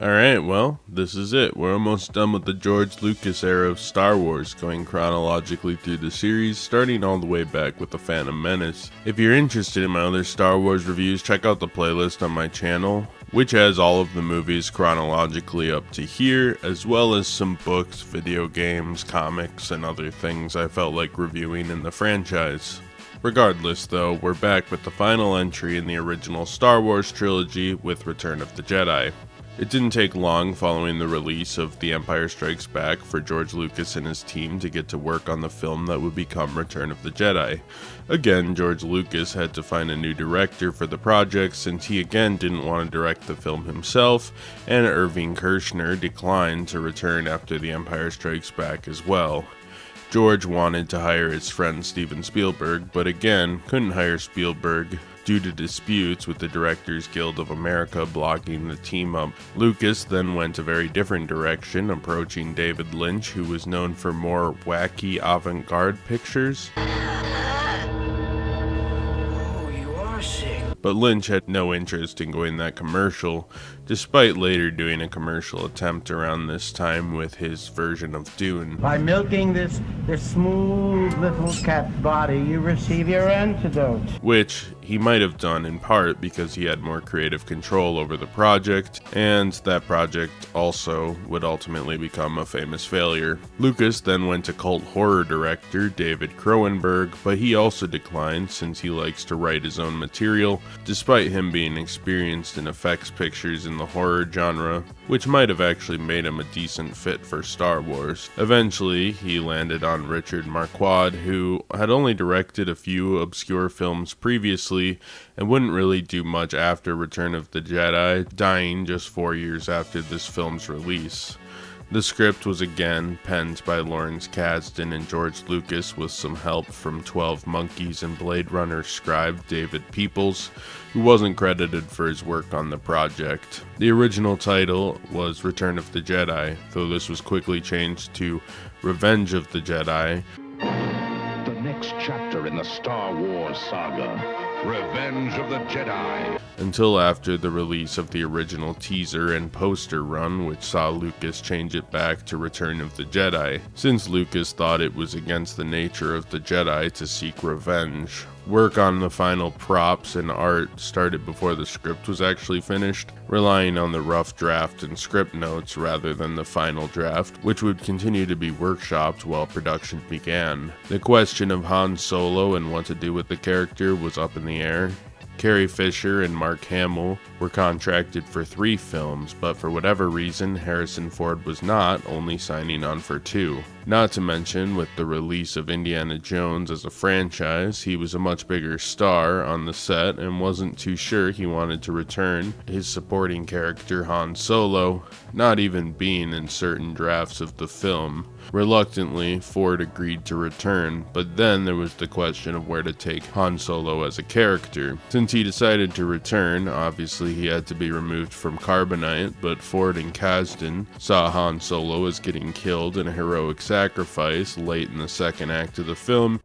Alright, well, this is it. We're almost done with the George Lucas era of Star Wars, going chronologically through the series, starting all the way back with The Phantom Menace. If you're interested in my other Star Wars reviews, check out the playlist on my channel, which has all of the movies chronologically up to here, as well as some books, video games, comics, and other things I felt like reviewing in the franchise. Regardless though, we're back with the final entry in the original Star Wars trilogy with Return of the Jedi. It didn't take long following the release of The Empire Strikes Back for George Lucas and his team to get to work on the film that would become Return of the Jedi. Again, George Lucas had to find a new director for the project since he again didn't want to direct the film himself, and Irving Kershner declined to return after The Empire Strikes Back as well. George wanted to hire his friend Steven Spielberg, but again, couldn't hire Spielberg due to disputes with the Directors Guild of America blocking the team up. Lucas then went a very different direction, approaching David Lynch, who was known for more wacky avant-garde pictures. Oh, you are sick. But Lynch had no interest in going that commercial, despite later doing a commercial attempt around this time with his version of Dune. By milking this smooth little cat's body, you receive your antidote. Which he might have done in part because he had more creative control over the project, and that project also would ultimately become a famous failure. Lucas then went to cult horror director David Cronenberg, but he also declined since he likes to write his own material, despite him being experienced in effects pictures in the horror genre, which might have actually made him a decent fit for Star Wars. Eventually, he landed on Richard Marquand, who had only directed a few obscure films previously and wouldn't really do much after Return of the Jedi, dying just 4 years after this film's release. The script was again penned by Lawrence Kasdan and George Lucas with some help from 12 Monkeys and Blade Runner scribe David Peoples, who wasn't credited for his work on the project. The original title was Return of the Jedi, though this was quickly changed to Revenge of the Jedi. The next chapter in the Star Wars saga, Revenge of the Jedi. Until after the release of the original teaser and poster run, which saw Lucas change it back to Return of the Jedi, since Lucas thought it was against the nature of the Jedi to seek revenge. Work on the final props and art started before the script was actually finished, relying on the rough draft and script notes rather than the final draft, which would continue to be workshopped while production began. The question of Han Solo and what to do with the character was up in the air. Carrie Fisher and Mark Hamill were contracted for 3 films, but for whatever reason, Harrison Ford was not, only signing on for 2. Not to mention, with the release of Indiana Jones as a franchise, he was a much bigger star on the set and wasn't too sure he wanted to return his supporting character Han Solo, not even being in certain drafts of the film. Reluctantly, Ford agreed to return, but then there was the question of where to take Han Solo as a character. Since he decided to return, obviously he had to be removed from Carbonite, but Ford and Kasdan saw Han Solo as getting killed in a heroic sacrifice late in the second act of the film,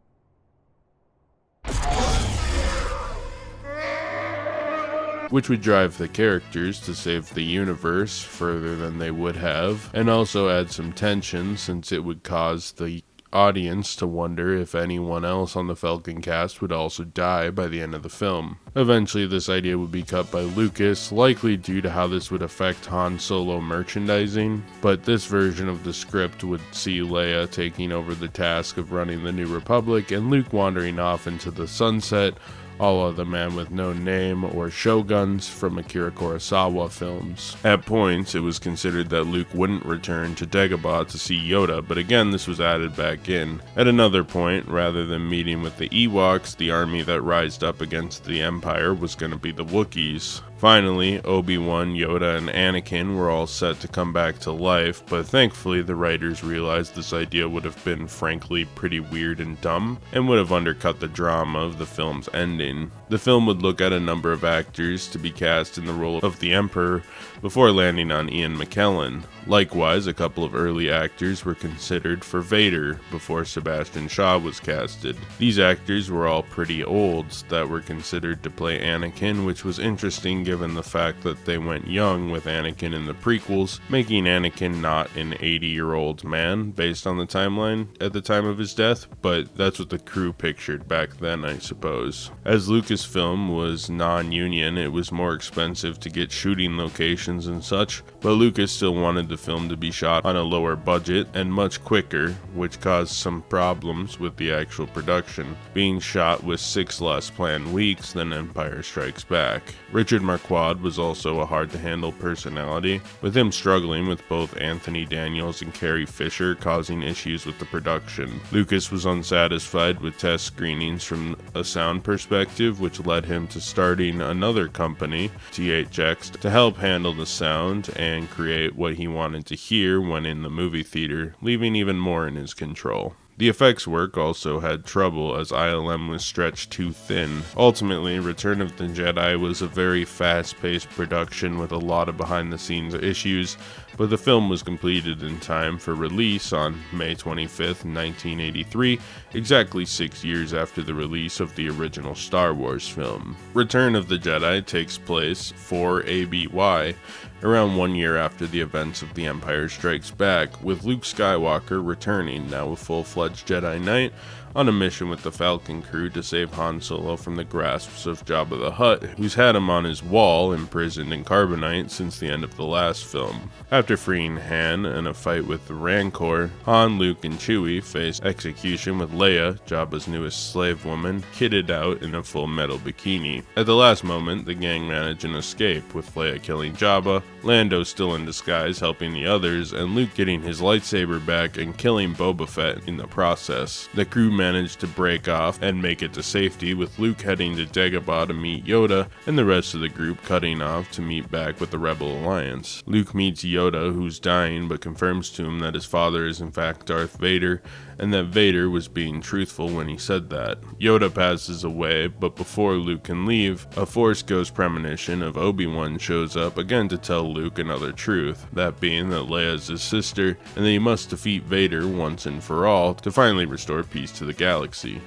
which would drive the characters to save the universe further than they would have, and also add some tension since it would cause the audience to wonder if anyone else on the Falcon cast would also die by the end of the film. Eventually, this idea would be cut by Lucas, likely due to how this would affect Han Solo merchandising, but this version of the script would see Leia taking over the task of running the New Republic and Luke wandering off into the sunset, a la The Man with No Name or Shoguns from Akira Kurosawa films. At points, it was considered that Luke wouldn't return to Dagobah to see Yoda, but again this was added back in. At another point, rather than meeting with the Ewoks, the army that rised up against the Empire was going to be the Wookiees. Finally, Obi-Wan, Yoda, and Anakin were all set to come back to life, but thankfully the writers realized this idea would have been frankly pretty weird and dumb, and would have undercut the drama of the film's ending. The film would look at a number of actors to be cast in the role of the Emperor before landing on Ian McKellen. Likewise, a couple of early actors were considered for Vader before Sebastian Shaw was casted. These actors were all pretty old that were considered to play Anakin, which was interesting given the fact that they went young with Anakin in the prequels, making Anakin not an 80-year-old man based on the timeline at the time of his death, but that's what the crew pictured back then, I suppose. As Lucasfilm was non-union, it was more expensive to get shooting locations and such, but Lucas still wanted the film to be shot on a lower budget and much quicker, which caused some problems with the actual production, being shot with 6 less planned weeks than Empire Strikes Back. Richard Marquand was also a hard-to-handle personality, with him struggling with both Anthony Daniels and Carrie Fisher causing issues with the production. Lucas was unsatisfied with test screenings from a sound perspective, which led him to starting another company, THX, to help handle the sound and create what he wanted to hear when in the movie theater, leaving even more in his control. The effects work also had trouble as ILM was stretched too thin. Ultimately, Return of the Jedi was a very fast-paced production with a lot of behind-the-scenes issues, but the film was completed in time for release on May 25th, 1983, exactly 6 years after the release of the original Star Wars film. Return of the Jedi takes place 4 ABY, around 1 year after the events of The Empire Strikes Back, with Luke Skywalker returning, now a full-fledged Jedi Knight, on a mission with the Falcon crew to save Han Solo from the grasps of Jabba the Hutt, who's had him on his wall, imprisoned in carbonite since the end of the last film. After freeing Han in a fight with the Rancor, Han, Luke, and Chewie face execution with Leia, Jabba's newest slave woman, kitted out in a full metal bikini. At the last moment, the gang manage an escape, with Leia killing Jabba, Lando still in disguise helping the others, and Luke getting his lightsaber back and killing Boba Fett in the process. The crew managed to break off and make it to safety, with Luke heading to Dagobah to meet Yoda, and the rest of the group cutting off to meet back with the Rebel Alliance. Luke meets Yoda, who's dying, but confirms to him that his father is in fact Darth Vader, and that Vader was being truthful when he said that. Yoda passes away, but before Luke can leave, a Force Ghost premonition of Obi-Wan shows up again to tell Luke another truth, that being that Leia's his sister, and that he must defeat Vader once and for all to finally restore peace to the galaxy.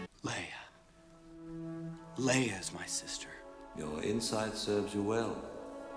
Leia's my sister. Your insight serves you well.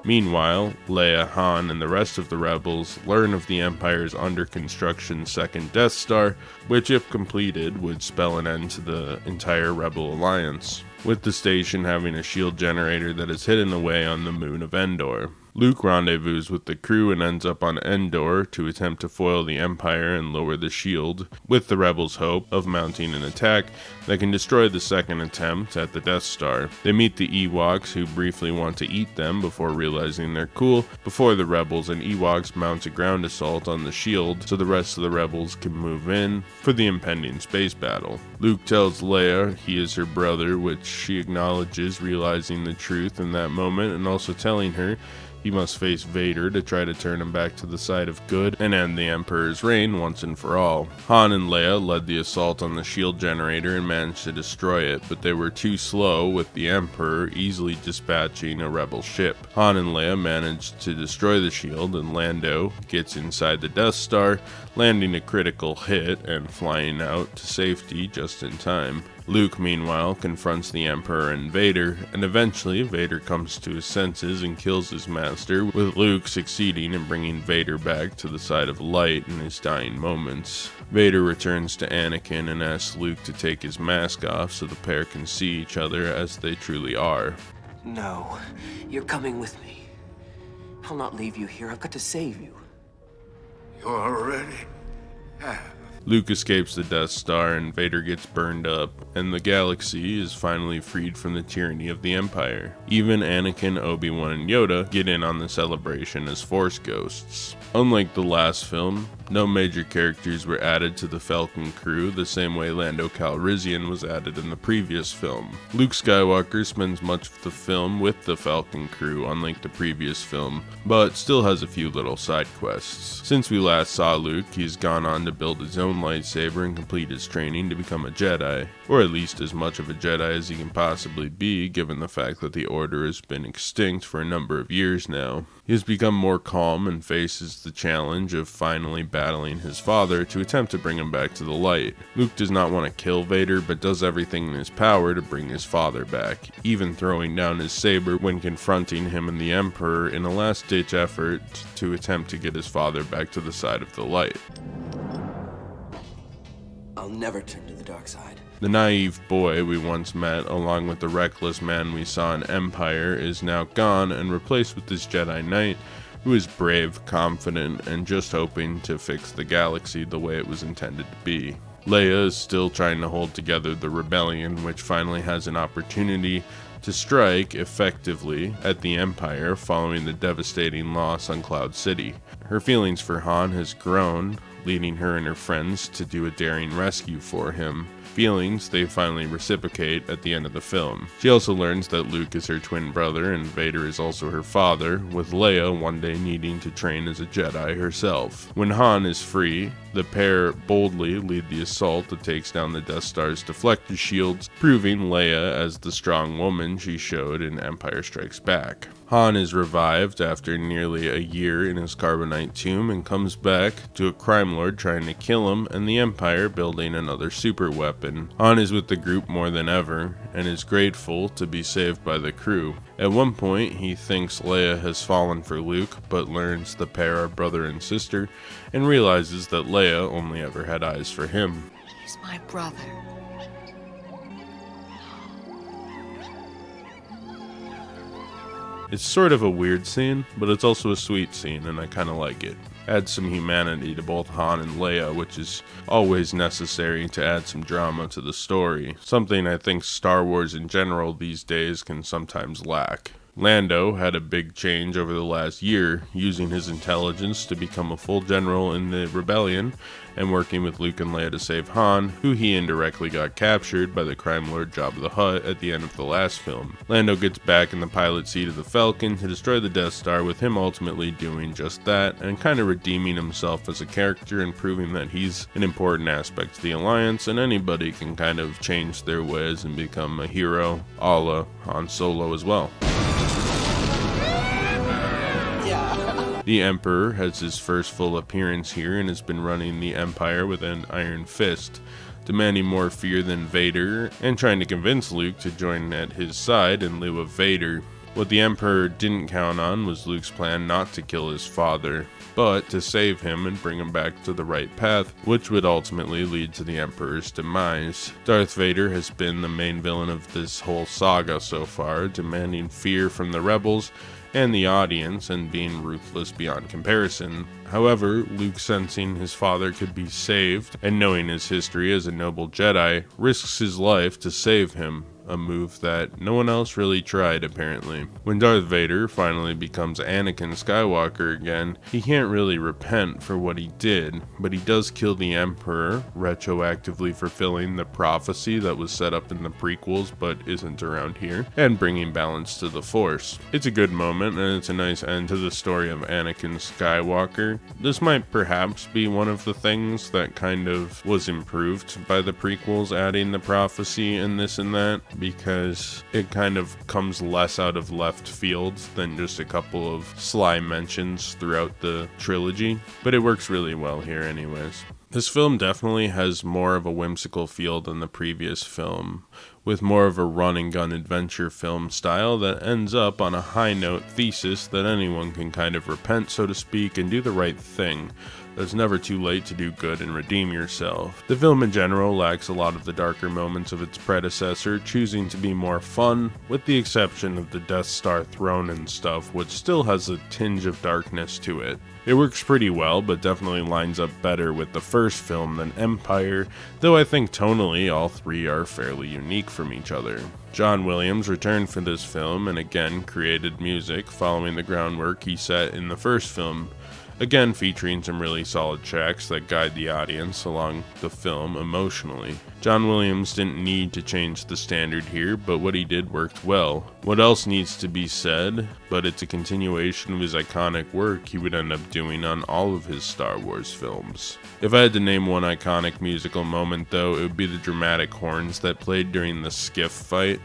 Meanwhile, Leia, Han, and the rest of the rebels learn of the Empire's under-construction second Death Star, which if completed would spell an end to the entire Rebel Alliance, with the station having a shield generator that is hidden away on the moon of Endor. Luke rendezvous with the crew and ends up on Endor to attempt to foil the Empire and lower the shield, with the rebels' hope of mounting an attack that can destroy the second attempt at the Death Star. They meet the Ewoks, who briefly want to eat them before realizing they're cool, before the rebels and Ewoks mount a ground assault on the shield so the rest of the rebels can move in for the impending space battle. Luke tells Leia he is her brother, which she acknowledges, realizing the truth in that moment, and also telling her he must face Vader to try to turn him back to the side of good and end the Emperor's reign once and for all. Han and Leia led the assault on the shield generator and managed to destroy it, but they were too slow, with the Emperor easily dispatching a rebel ship. Han and Leia managed to destroy the shield, and Lando gets inside the Death Star, landing a critical hit and flying out to safety just in time. Luke, meanwhile, confronts the Emperor and Vader, and eventually Vader comes to his senses and kills his master, with Luke succeeding in bringing Vader back to the side of light in his dying moments. Vader returns to Anakin and asks Luke to take his mask off so the pair can see each other as they truly are. No, you're coming with me. I'll not leave you here. I've got to save you. You already have. Luke escapes the Death Star and Vader gets burned up, and the galaxy is finally freed from the tyranny of the Empire. Even Anakin, Obi-Wan, and Yoda get in on the celebration as Force Ghosts. Unlike the last film, no major characters were added to the Falcon crew the same way Lando Calrissian was added in the previous film. Luke Skywalker spends much of the film with the Falcon crew, unlike the previous film, but still has a few little side quests. Since we last saw Luke, he's gone on to build his own own lightsaber and complete his training to become a Jedi, or at least as much of a Jedi as he can possibly be, given the fact that the Order has been extinct for a number of years now. He has become more calm and faces the challenge of finally battling his father to attempt to bring him back to the light. Luke does not want to kill Vader, but does everything in his power to bring his father back, even throwing down his saber when confronting him and the Emperor in a last-ditch effort to attempt to get his father back to the side of the light. I'll never turn to the dark side. The naive boy we once met, along with the reckless man we saw in Empire, is now gone and replaced with this Jedi Knight who is brave, confident, and just hoping to fix the galaxy the way it was intended to be. Leia is still trying to hold together the rebellion, which finally has an opportunity to strike effectively at the Empire following the devastating loss on Cloud City. Her feelings for Han has grown, leading her and her friends to do a daring rescue for him. Feelings they finally reciprocate at the end of the film. She also learns that Luke is her twin brother and Vader is also her father, with Leia one day needing to train as a Jedi herself. When Han is free, the pair boldly lead the assault that takes down the Death Star's deflector shields, proving Leia as the strong woman she showed in Empire Strikes Back. Han is revived after nearly a year in his carbonite tomb and comes back to a crime lord trying to kill him and the Empire building another super weapon. Han is with the group more than ever and is grateful to be saved by the crew. At one point, he thinks Leia has fallen for Luke, but learns the pair are brother and sister and realizes that Leia only ever had eyes for him. He's my brother. It's sort of a weird scene, but it's also a sweet scene, and I kind of like it. Adds some humanity to both Han and Leia, which is always necessary to add some drama to the story, something I think Star Wars in general these days can sometimes lack. Lando had a big change over the last year, using his intelligence to become a full general in the rebellion and working with Luke and Leia to save Han, who he indirectly got captured by the crime lord Jabba the Hutt at the end of the last film. Lando gets back in the pilot seat of the Falcon to destroy the Death Star, with him ultimately doing just that and kind of redeeming himself as a character and proving that he's an important aspect to the Alliance and anybody can kind of change their ways and become a hero, a la Han Solo as well. The Emperor has his first full appearance here and has been running the Empire with an iron fist, demanding more fear than Vader and trying to convince Luke to join at his side in lieu of Vader. What the Emperor didn't count on was Luke's plan not to kill his father, but to save him and bring him back to the right path, which would ultimately lead to the Emperor's demise. Darth Vader has been the main villain of this whole saga so far, demanding fear from the rebels and the audience and being ruthless beyond comparison. However, Luke, sensing his father could be saved and knowing his history as a noble Jedi, risks his life to save him, a move that no one else really tried apparently. When Darth Vader finally becomes Anakin Skywalker again, he can't really repent for what he did, but he does kill the Emperor, retroactively fulfilling the prophecy that was set up in the prequels but isn't around here, and bringing balance to the Force. It's a good moment and it's a nice end to the story of Anakin Skywalker. This might perhaps be one of the things that kind of was improved by the prequels, adding the prophecy and this and that, because it kind of comes less out of left field than just a couple of sly mentions throughout the trilogy, but it works really well here anyways. This film definitely has more of a whimsical feel than the previous film, with more of a run-and-gun adventure film style that ends up on a high-note thesis that anyone can kind of repent, so to speak, and do the right thing. It's never too late to do good and redeem yourself. The film in general lacks a lot of the darker moments of its predecessor, choosing to be more fun, with the exception of the Death Star throne and stuff, which still has a tinge of darkness to it. It works pretty well, but definitely lines up better with the first film than Empire, though I think tonally all three are fairly unique from each other. John Williams returned for this film and again created music following the groundwork he set in the first film. again featuring some really solid tracks that guide the audience along the film emotionally. John Williams didn't need to change the standard here, but what he did worked well. What else needs to be said, but it's a continuation of his iconic work he would end up doing on all of his Star Wars films. If I had to name one iconic musical moment though, it would be the dramatic horns that played during the skiff fight.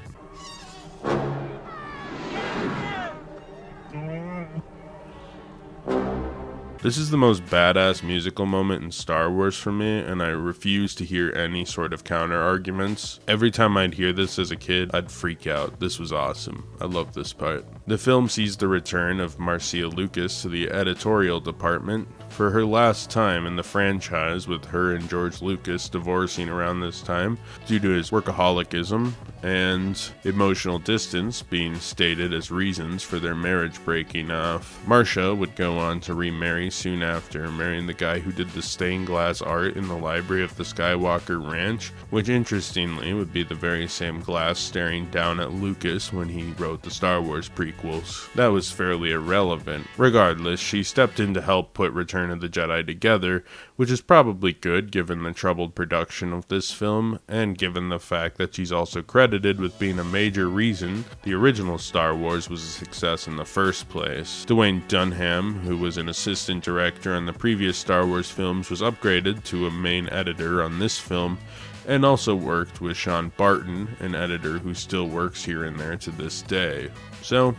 This is the most badass musical moment in Star Wars for me, and I refuse to hear any sort of counter arguments. Every time I'd hear this as a kid, I'd freak out. This was awesome. I love this part. The film sees the return of Marcia Lucas to the editorial department for her last time in the franchise, with her and George Lucas divorcing around this time due to his workaholicism and emotional distance being stated as reasons for their marriage breaking off. Marcia would go on to remarry soon after, marrying the guy who did the stained glass art in the library of the Skywalker Ranch, which interestingly would be the very same glass staring down at Lucas when he wrote the Star Wars prequels. That was fairly irrelevant. Regardless, she stepped in to help put Return of the Jedi together, which is probably good given the troubled production of this film, and given the fact that she's also credited with being a major reason the original Star Wars was a success in the first place. Dwayne Dunham, who was an assistant director on the previous Star Wars films, was upgraded to a main editor on this film, and also worked with Sean Barton, an editor who still works here and there to this day. So,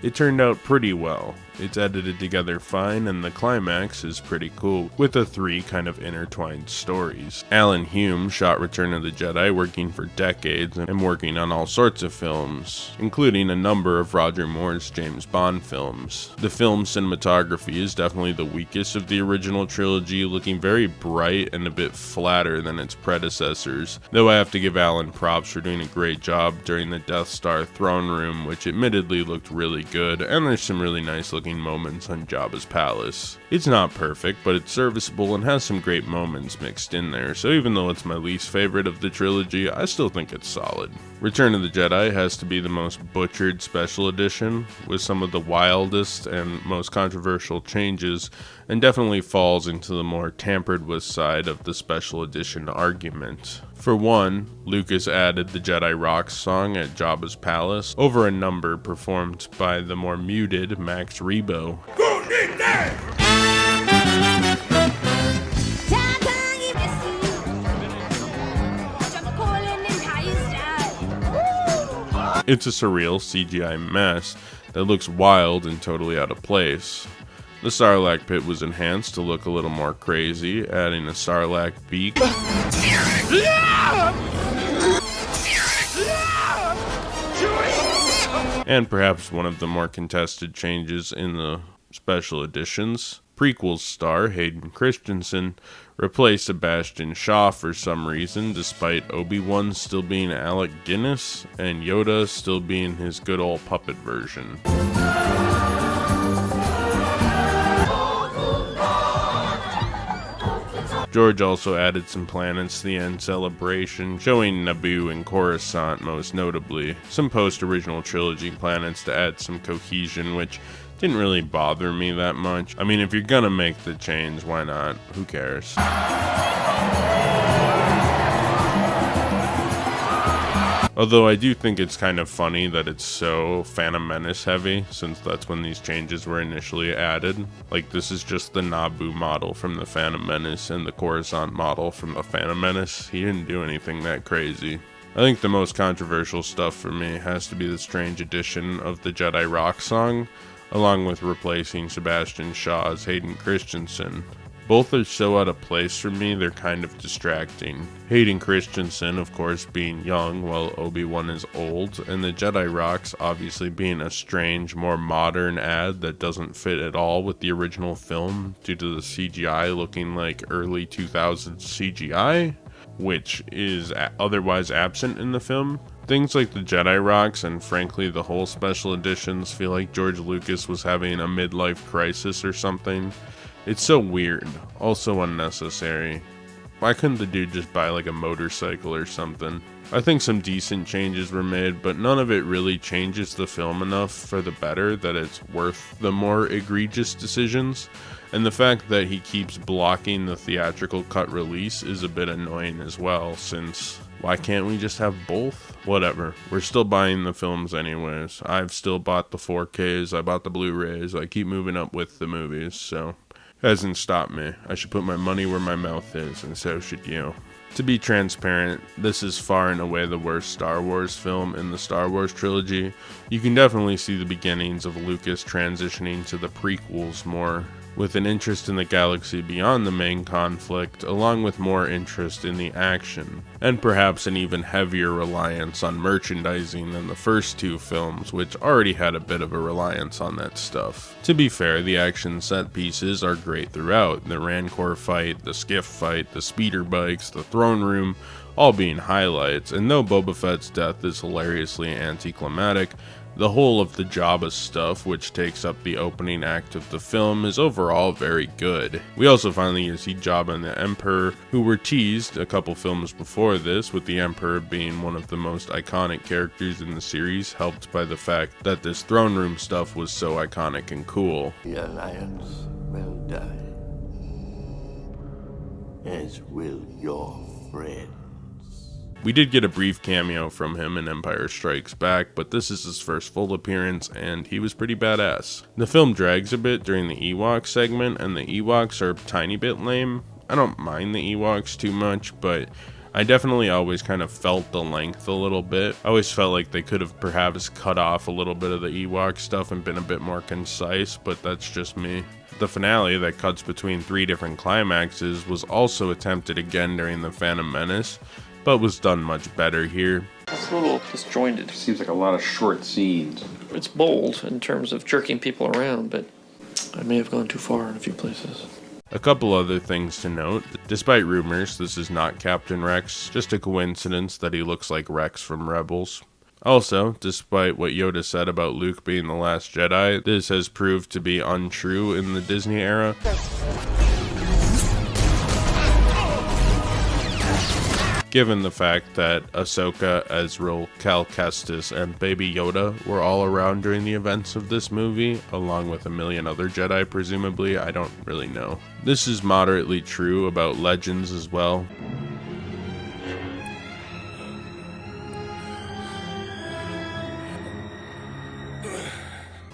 it turned out pretty well. It's edited together fine, and the climax is pretty cool, with the three kind of intertwined stories. Alan Hume shot Return of the Jedi, working for decades and working on all sorts of films, including a number of Roger Moore's James Bond films. The film's cinematography is definitely the weakest of the original trilogy, looking very bright and a bit flatter than its predecessors, though I have to give Alan props for doing a great job during the Death Star throne room, which admittedly looked really good, and there's some really nice looking moments on Jabba's palace. It's not perfect, but it's serviceable and has some great moments mixed in there, so even though it's my least favorite of the trilogy, I still think it's solid. Return of the Jedi has to be the most butchered special edition, with some of the wildest and most controversial changes, and definitely falls into the more tampered with side of the special edition argument. For one, Lucas added the Jedi Rocks song at Jabba's palace over a number performed by the more muted Max Rebo. It's a surreal CGI mess that looks wild and totally out of place. The Sarlacc pit was enhanced to look a little more crazy, adding a Sarlacc beak. And perhaps one of the more contested changes in the special editions. Prequels star Hayden Christensen replaced Sebastian Shaw for some reason, despite Obi-Wan still being Alec Guinness and Yoda still being his good old puppet version. George also added some planets to the end celebration, showing Naboo and Coruscant most notably, some post-original trilogy planets to add some cohesion, which didn't really bother me that much. I mean, if you're gonna make the change, why not? Who cares? Although I do think it's kind of funny that it's so Phantom Menace heavy, since that's when these changes were initially added. Like, this is just the Naboo model from the Phantom Menace and the Coruscant model from the Phantom Menace. He didn't do anything that crazy. I think the most controversial stuff for me has to be the strange addition of the Jedi Rock song, along with replacing Sebastian Shaw as Hayden Christensen. Both are so out of place for me, they're kind of distracting. Hayden Christensen, of course, being young while Obi-Wan is old, and the Jedi Rocks obviously being a strange, more modern ad that doesn't fit at all with the original film due to the CGI looking like early 2000s CGI, which is otherwise absent in the film. Things like the Jedi Rocks and frankly the whole special editions feel like George Lucas was having a midlife crisis or something. It's so weird, also unnecessary. Why couldn't the dude just buy like a motorcycle or something? I think some decent changes were made, but none of it really changes the film enough for the better that it's worth the more egregious decisions. And the fact that he keeps blocking the theatrical cut release is a bit annoying as well, since why can't we just have both? Whatever. We're still buying the films anyways. I've still bought the 4Ks, I bought the Blu-rays, I keep moving up with the movies, so hasn't stopped me. I should put my money where my mouth is, and so should you. To be transparent, this is far and away the worst Star Wars film in the Star Wars trilogy. You can definitely see the beginnings of Lucas transitioning to the prequels more, with an interest in the galaxy beyond the main conflict, along with more interest in the action, and perhaps an even heavier reliance on merchandising than the first two films, which already had a bit of a reliance on that stuff. To be fair, the action set pieces are great throughout, the Rancor fight, the skiff fight, the speeder bikes, the throne room, all being highlights, and though Boba Fett's death is hilariously anticlimactic, the whole of the Jabba stuff, which takes up the opening act of the film, is overall very good. We also finally get to see Jabba and the Emperor, who were teased a couple films before this, with the Emperor being one of the most iconic characters in the series, helped by the fact that this throne room stuff was so iconic and cool. The Alliance will die, as will your friends. We did get a brief cameo from him in Empire Strikes Back, but this is his first full appearance, and he was pretty badass. The film drags a bit during the Ewok segment, and the Ewoks are a tiny bit lame. I don't mind the Ewoks too much, but I definitely always kind of felt the length a little bit. I always felt like they could have perhaps cut off a little bit of the Ewok stuff and been a bit more concise, but that's just me. The finale that cuts between 3 different climaxes was also attempted again during The Phantom Menace, but was done much better here. It's a little disjointed. Seems like a lot of short scenes. It's bold in terms of jerking people around, but I may have gone too far in a few places. A couple other things to note. Despite rumors, this is not Captain Rex, just a coincidence that he looks like Rex from Rebels. Also, despite what Yoda said about Luke being the last Jedi, this has proved to be untrue in the Disney era. Given the fact that Ahsoka, Ezreal, Cal Kestis, and Baby Yoda were all around during the events of this movie, along with a million other Jedi presumably, I don't really know. This is moderately true about Legends as well.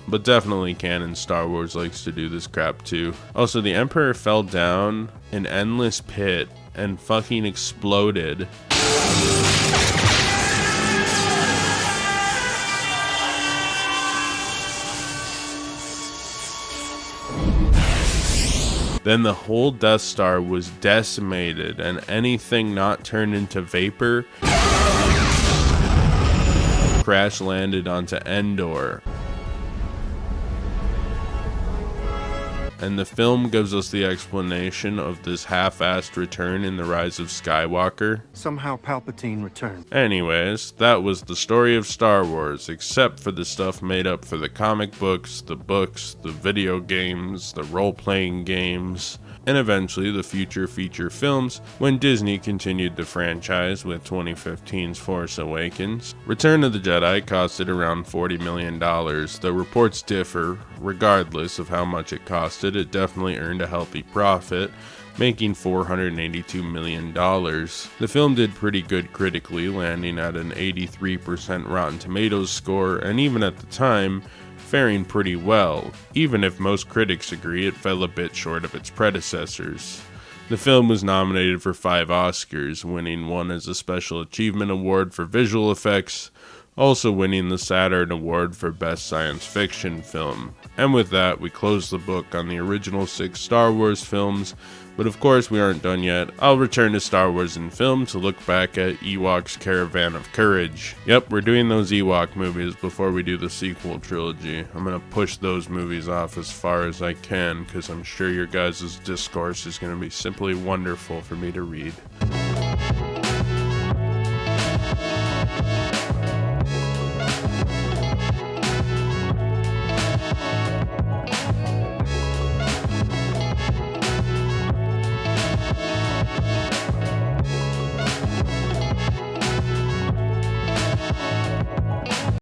But definitely canon Star Wars likes to do this crap too. Also, the Emperor fell down an endless pit and fucking exploded. Then the whole Death Star was decimated, and anything not turned into vapor crash landed onto Endor. And the film gives us the explanation of this half-assed return in The Rise of Skywalker. Somehow Palpatine returned. Anyways, that was the story of Star Wars, except for the stuff made up for the comic books, the video games, the role-playing games, and eventually the future feature films when Disney continued the franchise with 2015's Force Awakens. Return of the Jedi costed around $40 million, though reports differ. Regardless of how much it costed, it definitely earned a healthy profit, making $482 million. The film did pretty good critically, landing at an 83% Rotten Tomatoes score, and even at the time, faring pretty well, even if most critics agree it fell a bit short of its predecessors. The film was nominated for 5 Oscars, winning one as a Special Achievement Award for Visual Effects, also winning the Saturn Award for Best Science Fiction Film. And with that, we close the book on the original 6 Star Wars films, but of course we aren't done yet. I'll return to Star Wars in film to look back at Ewok's Caravan of Courage. Yep, we're doing those Ewok movies before we do the sequel trilogy. I'm gonna push those movies off as far as I can, because I'm sure your guys' discourse is gonna be simply wonderful for me to read.